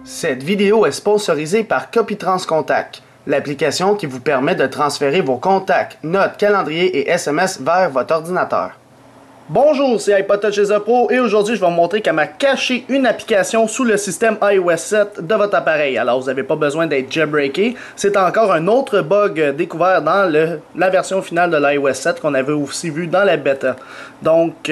Cette vidéo est sponsorisée par Copytrans Contact, l'application qui vous permet de transférer vos contacts, notes, calendriers et SMS vers votre ordinateur. Bonjour, c'est iPodTouch Pro et aujourd'hui je vais vous montrer comment cacher une application sous le système iOS 7 de votre appareil. Alors vous n'avez pas besoin d'être jailbreaké, c'est encore un autre bug découvert dans la version finale de l'iOS 7 qu'on avait aussi vu dans la bêta. Donc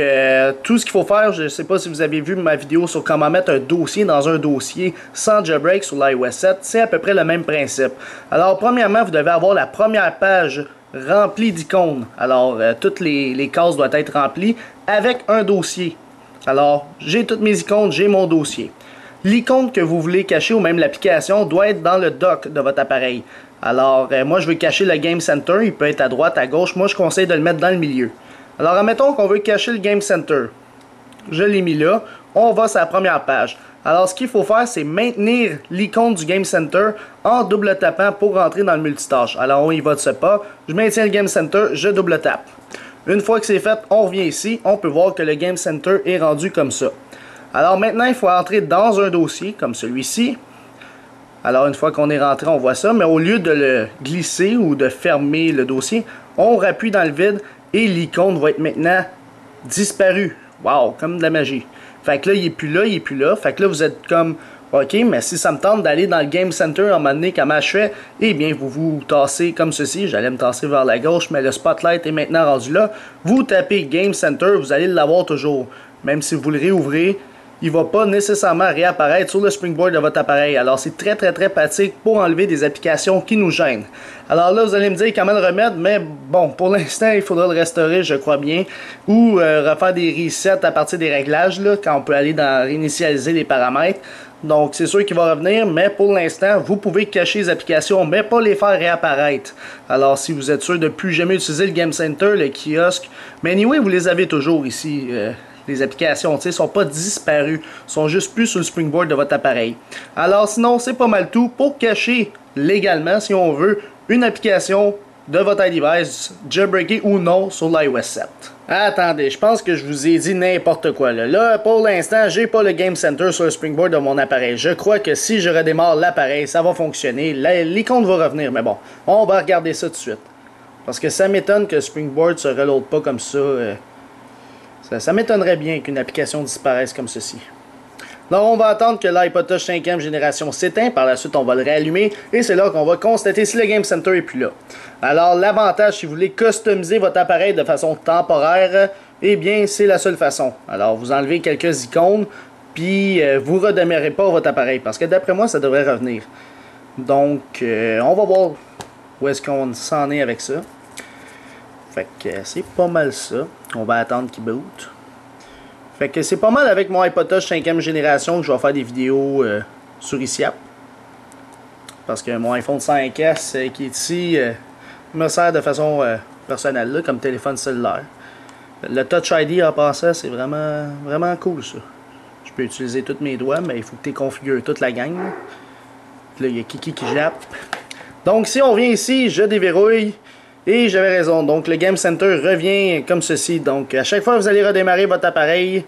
tout ce qu'il faut faire, je ne sais pas si vous avez vu ma vidéo sur comment mettre un dossier dans un dossier sans jailbreak sur l'iOS 7, c'est à peu près le même principe. Alors premièrement, vous devez avoir la première page rempli d'icônes. Alors, toutes les cases doivent être remplies avec un dossier. Alors, j'ai toutes mes icônes, j'ai mon dossier. L'icône que vous voulez cacher ou même l'application doit être dans le dock de votre appareil. Alors, moi, je veux cacher le Game Center. Il peut être à droite, à gauche. Moi, je conseille de le mettre dans le milieu. Alors, admettons qu'on veut cacher le Game Center. Je l'ai mis là. On va sur la première page. Alors, ce qu'il faut faire, c'est maintenir l'icône du Game Center en double tapant pour rentrer dans le multitâche. Alors, on y va de ce pas. Je maintiens le Game Center, je double tape. Une fois que c'est fait, on revient ici. On peut voir que le Game Center est rendu comme ça. Alors, maintenant, il faut entrer dans un dossier, comme celui-ci. Alors, une fois qu'on est rentré, on voit ça. Mais au lieu de le glisser ou de fermer le dossier, on rappuie dans le vide et l'icône va être maintenant disparue. Wow, comme de la magie. Fait que là, il est plus là, il est plus là. Fait que là, vous êtes comme, ok, mais si ça me tente d'aller dans le Game Center à un moment donné, comment je fais? Eh bien, vous vous tassez comme ceci. J'allais me tasser vers la gauche, mais le spotlight est maintenant rendu là. Vous tapez Game Center, vous allez l'avoir toujours. Même si vous le réouvrez, il ne va pas nécessairement réapparaître sur le springboard de votre appareil. Alors, c'est très pratique pour enlever des applications qui nous gênent. Alors là, vous allez me dire comment le remettre, mais bon, pour l'instant, il faudra le restaurer, je crois bien, ou refaire des resets à partir des réglages, là, quand on peut aller dans réinitialiser les paramètres. Donc, c'est sûr qu'il va revenir, mais pour l'instant, vous pouvez cacher les applications, mais pas les faire réapparaître. Alors, si vous êtes sûr de plus jamais utiliser le Game Center, le kiosque, mais anyway, vous les avez toujours ici. Les applications, tu sais, sont pas disparues, sont juste plus sur le springboard de votre appareil. Alors sinon, c'est pas mal tout pour cacher légalement, si on veut, une application de votre device, jailbreaké ou non, sur l'iOS 7. Attendez, je pense que je vous ai dit n'importe quoi là. Là, pour l'instant, j'ai pas le Game Center sur le springboard de mon appareil. Je crois que si je redémarre l'appareil, ça va fonctionner. L'icône va revenir, mais bon, on va regarder ça tout de suite. Parce que ça m'étonne que le springboard se reload pas comme ça. Ça m'étonnerait bien qu'une application disparaisse comme ceci. Alors on va attendre que l'iPodTouch 5e génération s'éteint, par la suite on va le réallumer et c'est là qu'on va constater si le Game Center est plus là. Alors l'avantage si vous voulez customiser votre appareil de façon temporaire, eh bien c'est la seule façon. Alors vous enlevez quelques icônes, puis vous ne redémarrez pas votre appareil parce que d'après moi ça devrait revenir. Donc on va voir où est-ce qu'on s'en est avec ça. Fait que c'est pas mal ça. On va attendre qu'il boot. Fait que c'est pas mal avec mon iPodTouch 5e génération que je vais faire des vidéos sur iCiap. Parce que mon iPhone 5S qui est ici me sert de façon personnelle là, comme téléphone cellulaire. Le Touch ID en passant, c'est vraiment cool ça. Je peux utiliser tous mes doigts, mais il faut que tu configures toute la gang. Puis là, il y a Kiki qui jappe. Donc si on vient ici, je déverrouille. Et j'avais raison, donc le Game Center revient comme ceci. Donc à chaque fois que vous allez redémarrer votre appareil,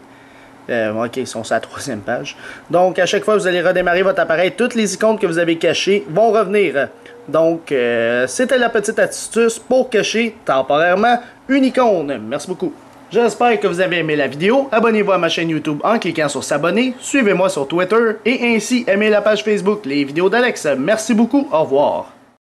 ok, ils sont sur la 3e page. Donc à chaque fois que vous allez redémarrer votre appareil, toutes les icônes que vous avez cachées vont revenir. Donc c'était la petite astuce pour cacher temporairement une icône. Merci beaucoup. J'espère que vous avez aimé la vidéo. Abonnez-vous à ma chaîne YouTube en cliquant sur s'abonner. Suivez-moi sur Twitter et ainsi aimez la page Facebook Les Vidéos d'Alex. Merci beaucoup, au revoir.